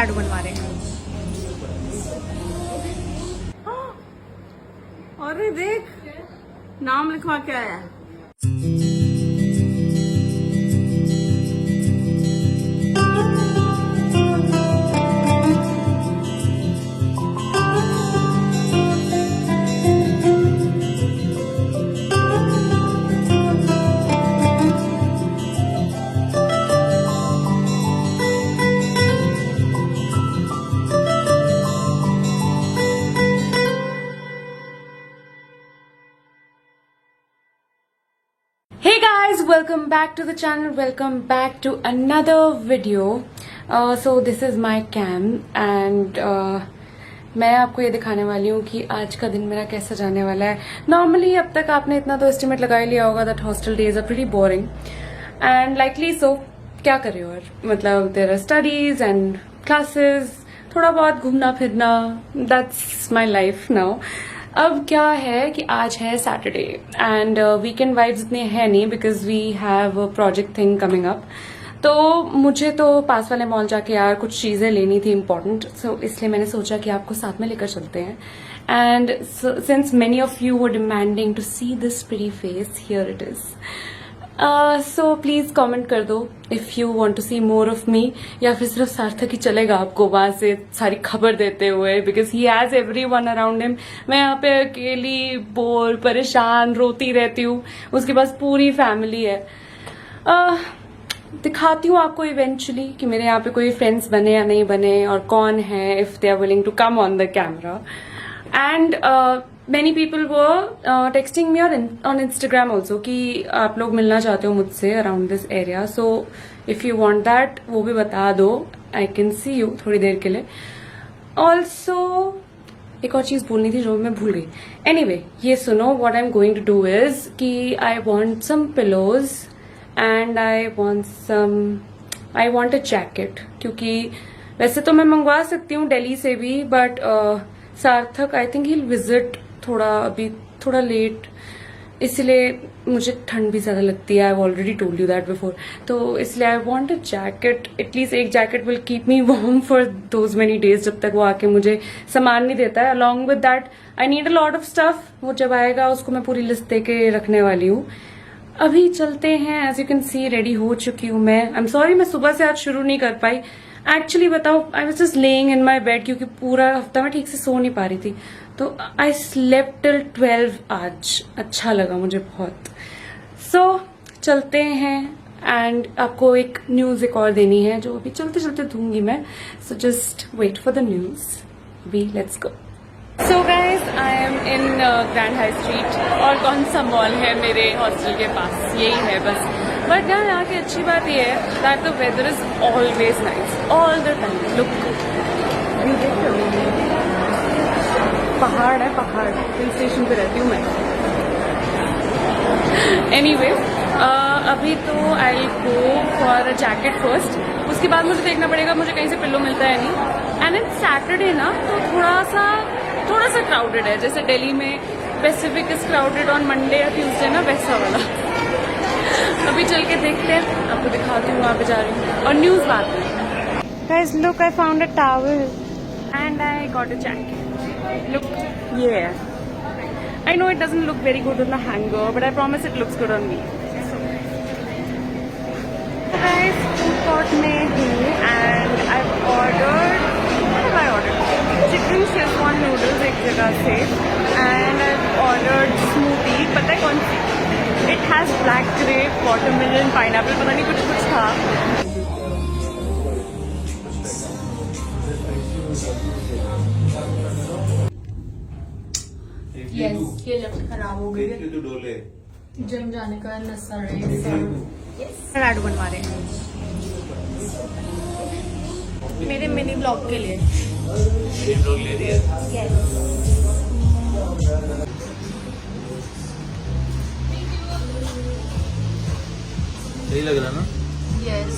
लाडू बनवा रहे हैं। अरे देख, नाम लिखवा के आया है। Welcome back to the channel, welcome back to another video. So this is my cam and मैं आपको ये दिखाने वाली हूँ कि आज का दिन मेरा कैसा जाने वाला है। नॉर्मली अब तक आपने इतना तो एस्टिमेट लगा ही लिया होगा that hostel days are pretty boring and likely so. क्या कर रहे हो यार, मतलब there are studies and classes, थोड़ा बहुत घूमना फिरना, दैट्स माई लाइफ नाउ। अब क्या है कि आज है सैटरडे एंड वीकेंड वाइब्स इतने हैं नहीं because we have project thing coming up. तो मुझे तो पास वाले मॉल जाके यार कुछ चीजें लेनी थी इम्पोर्टेंट, सो इसलिए मैंने सोचा कि आपको साथ में लेकर चलते हैं। And since many of you were demanding to see this pretty face, here it is. So please comment कर दो if you want to see more of me, या फिर सिर्फ सार्थक ही चलेगा आपको वहां से सारी खबर देते हुए because he has everyone around him. मैं यहाँ पे अकेली बोर परेशान रोती रहती हूँ, उसके पास पूरी फैमिली है। दिखाती हूँ आपको इवेंचुअली कि मेरे यहाँ पे कोई फ्रेंड्स बने या नहीं बने और कौन है, if they are willing to come on the camera. And many people were texting me on Instagram also कि आप लोग मिलना चाहते हो मुझसे around this area, so if you want that वो भी बता दो, I can see you थोड़ी देर के लिए। Also एक और चीज बोलनी थी जो मैं भूल गई। Anyway ये सुनो, what I'm going to do is कि I want some pillows and I want a jacket, क्योंकि वैसे तो मैं मंगवा सकती हूँ दिल्ली से भी बट सार्थक आई थिंक he'll visit अभी थोड़ा लेट, इसलिए मुझे ठंड भी ज्यादा लगती है। I already told you that before, तो इसलिए I want a jacket, at least एक jacket will keep me warm for those many days जब तक वो आके मुझे सामान नहीं देता है। Along with that I need a lot of stuff, वो जब आएगा उसको मैं पूरी लिस्ट दे के रखने वाली हूँ। अभी चलते हैं। As you can see ready हो चुकी हूँ मैं। आई एम सॉरी मैं सुबह से आज शुरू नहीं कर पाई। एक्चुअली बताओ, I was just laying in my bed क्योंकि पूरा हफ्ता मैं ठीक से सो नहीं पा रही थी, तो आई स्लेप्ट टिल 12 आज। अच्छा लगा मुझे बहुत। सो चलते हैं एंड आपको एक न्यूज एक और देनी है जो अभी चलते चलते दूंगी मैं, so just wait for the news. Be let's go. So guys I am in Grand High Street, और कौन सा मॉल है मेरे हॉस्टल के पास, यही है बस। बट यहाँ की अच्छी बात यह है that the weather is always nice all the time. Look, पहाड़ है, पहाड़, हिल स्टेशन पे रहती हूँ मैं। एनीवे अभी तो I go for a jacket first, उसके बाद मुझे देखना पड़ेगा मुझे कहीं से पिल्लो मिलता है नहीं। एंड इट्स सैटरडे ना, तो थोड़ा सा क्राउडेड है, जैसे दिल्ली में Pacific is crowded on Monday या ट्यूसडे ना, वैसा वाला। अभी चल के देखते हैं, आपको दिखाती हूँ वहाँ पे जा रही हूँ और न्यूज बात में। Guys look, I found a towel and I got a jacket. Look, yeah. I know it doesn't look very good on the hanger, but I promise it looks good on me. So guys, food court में हूँ and I've ordered, what have I ordered? Chicken Szechuan noodles एक जगह से, and I've ordered smoothie, पता है कौन सी? It has black grape, watermelon, pineapple, पता नहीं कुछ था। Yes, ये लेफ्ट खराब हो गई है। जिम जाने का नशा है। लाडू बनवा रहे हैं मेरे मिनी ब्लॉग के लिए। सही लग रहा ना? Yes.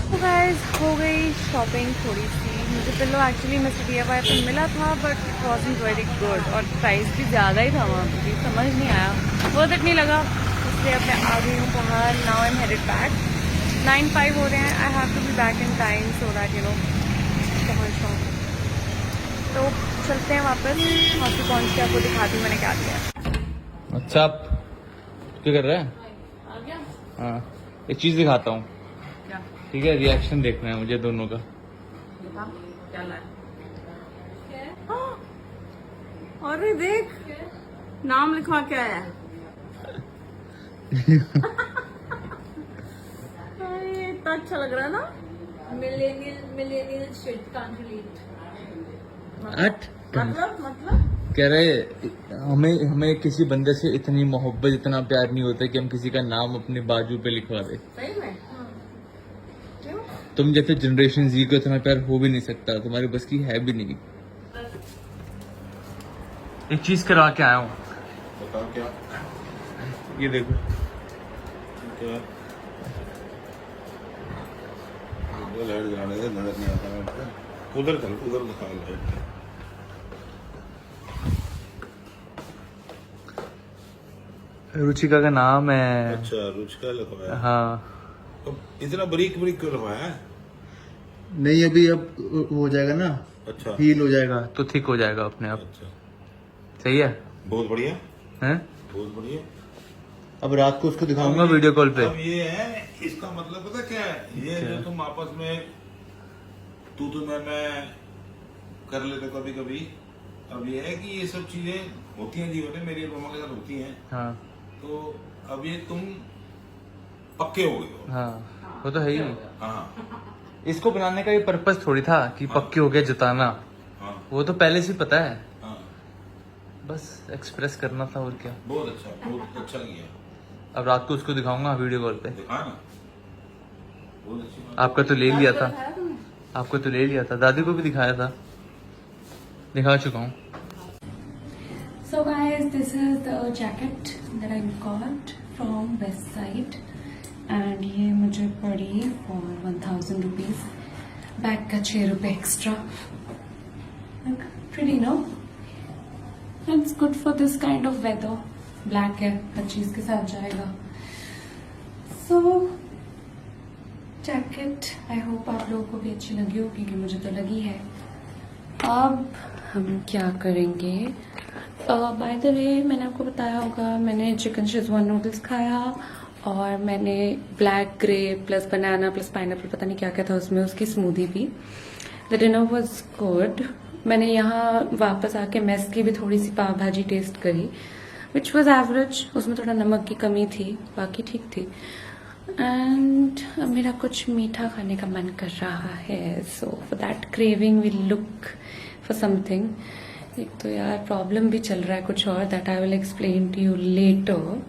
तो गाइस हो गई शॉपिंग थोड़ी सी। मुझे पिल्लो एक्चुअली मिस्टर DIY पे मिला था but it wasn't very good और प्राइस भी ज़्यादा ही था वहाँ पे, समझ नहीं आया, वर्थ इट नहीं लगा, इसलिए अब मैं आ गई हूँ बाहर। Now I am headed back. 9:05 हो रहे हैं। I have to be back in time so that you know shop. तो चलते हैं वापस, वहाँ पे पहुँच के आपको दिखाती हूँ मैंने क्या दिया। अच्छा आप क्या कर रहा है? हाँ एक चीज दिखाता हूँ, ठीक है? रिएक्शन देखना है मुझे दोनों का। अरे देख, नाम लिखवा क्या है? ये इतना अच्छा लग रहा है ना। Millennial shit can't relate. मतलब कह रहे हमें किसी बंदे से इतनी मोहब्बत, इतना प्यार नहीं होता कि हम किसी का नाम अपने बाजू पे लिखवा दे। सही में? क्यों? तुम जैसे जनरेशन जी को इतना प्यार हो भी नहीं सकता, तुम्हारी बस की है भी नहीं। एक चीज करा के आया हूँ। बताओ क्या? ये देखो, क्या? लाइट जलाने से नजर नहीं आता मेरे को। उधर चल, उधर दिखा लाइट। रुचिका का नाम है। अच्छा, रुचिका लिखवाया। हाँ अब इतना बरीक बरीक क्यों लिखवाया है? नहीं, अभी अब हो जाएगा ना, अच्छा हील हो जाएगा तो थिक हो जाएगा अपने आप। अच्छा, सही है? बहुत बढ़िया, हैं? बहुत बढ़िया। अब रात को उसको दिखाऊंगा वीडियो कॉल पे। अब ये है, इसका मतलब पता क्या है? ये क्या? जो तुम आपस में तू तो मैं कर लेते कभी कभी, अब ये है कि ये सब चीजें होती हैं जीवन में, मेरी और मम्मा के साथ होती हैं। हाँ तो अब ये तुम पक्के हो गए हो। हाँ, वो तो है ही। हाँ इसको बनाने का ये पर्पस थोड़ी था कि पक्के हो गए जताना, हाँ वो तो पहले से ही पता है, हाँ, बस एक्सप्रेस करना था और क्या। बहुत अच्छा किया। अब रात को उसको दिखाऊंगा वीडियो कॉल पे। दिखा ना, बहुत अच्छी बात। आपका तो ले लिया था, आपको तो ले लिया था, दादी को भी दिखाया था, दिखा चुका हूँ। So guys, this is the jacket that I got from West Side and ये मुझे पड़ी for 1000 rupees. बैग का 6 रुपए extra. Pretty no? It's good for this kind of weather. Black है, हर चीज के साथ जाएगा। So जैकेट आई होप आप लोगों को भी अच्छी लगी होगी, क्योंकि मुझे तो लगी है। अब हम क्या करेंगे? बाय द वे, मैंने आपको बताया होगा मैंने चिकन शेजवान नूडल्स खाया और मैंने ब्लैक ग्रे प्लस बनाना प्लस पाइनएप्पल पता नहीं क्या क्या था उसमें, उसकी स्मूदी भी। The dinner was good. मैंने यहाँ वापस आके मेस की भी थोड़ी सी पाव भाजी टेस्ट करी, विच वॉज एवरेज। उसमें थोड़ा नमक की कमी थी, बाकी ठीक थी। एंड मेरा कुछ मीठा खाने का मन कर रहा है, so for that craving will look for something. एक तो यार प्रॉब्लम भी चल रहा है कुछ और, that I will explain to you later.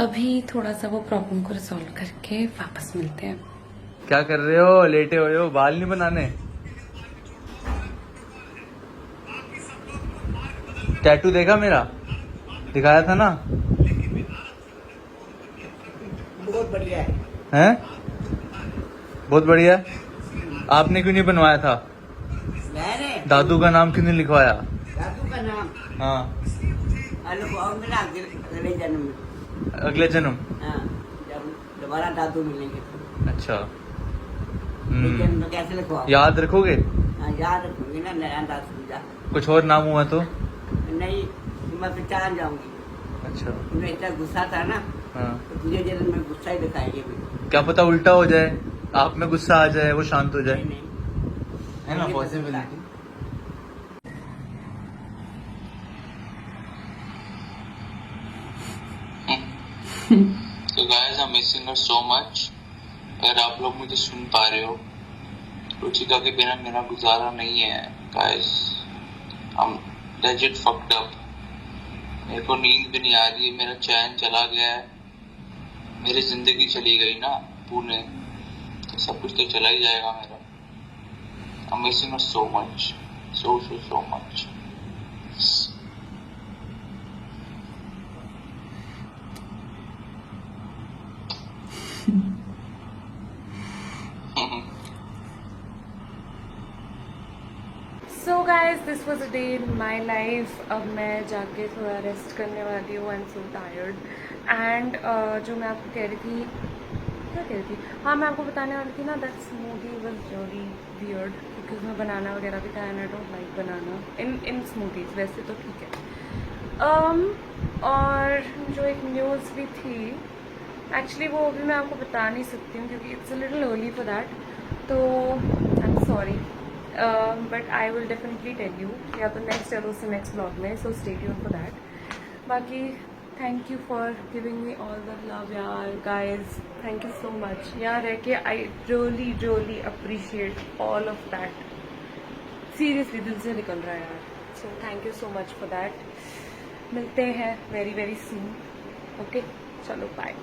अभी थोड़ा सा वो प्रॉब्लम को रिजॉल्व करके वापस मिलते हैं। क्या कर रहे हो? लेटे हुए हो? बाल नहीं बनाने? टैटू देखा मेरा? दिखाया था ना? बहुत बढ़िया है। हैं? बहुत बढ़िया। आपने क्यों नहीं बनवाया था? मैंने दादू का नाम क्यों नहीं लिखवाया? दादू का नाम हाँ, मेरा अगले जन्म में। अगले जन्म। हाँ, जब दोबारा दादू मिलेंगे तो। अच्छा, जन्म में कैसे लिखवाओ? याद रखोगे? हाँ, याद रखूंगी ना, नया दादू जा। कुछ और नाम हुआ तो? नहीं, मैं पहचान जाऊंगी। अच्छा, तुम्हें इतना गुस्सा था ना, हाँ, तो तुझे जन्म में गुस्सा ही दिखाएंगे भी। क्या पता उल्टा हो जाए, आप में गुस्सा आ जाए, वो शांत हो जाए, नहीं, है ना ये possibility. So guys, I'm missing her so much. अगर आप लोग मुझे सुन पा रहे हो, रुचिका के बिना मेरा गुजारा नहीं है guys. I'm legit fucked up. मेरे को नींद भी नहीं आ रही है, मेरा चैन चला गया है, मेरी जिंदगी चली गई ना पुणे, तो सब कुछ तो चला ही जाएगा मेरा। I'm missing her so much, so much. So guys, this was a day in my life. अब मैं जाके थोड़ा रेस्ट करने वाली हूँ, I am so tired. And जो मैं आपको कह रही थी, क्या कह रही थी, हाँ मैं आपको बताने वाली थी ना, that smoothie was really weird. क्योंकि उसमें बनाना वगैरह भी था and I don't like banana in smoothies, वैसे तो ठीक है। और जो एक न्यूज़ भी थी, एक्चुअली वो भी मैं आपको बता नहीं सकती हूँ क्योंकि it's a little early for that, तो I am sorry, but I will definitely tell you, या तो नेक्स्ट या तो उससे नेक्स्ट ब्लॉग में, so stay tuned for that. बाकी thank you for giving me all the love यार guys, thank you so much यार, है कि I really really appreciate all of that, seriously दिल से निकल रहा है यार, so thank you so much for that. मिलते हैं वेरी वेरी सून, ओके, चलो बाय।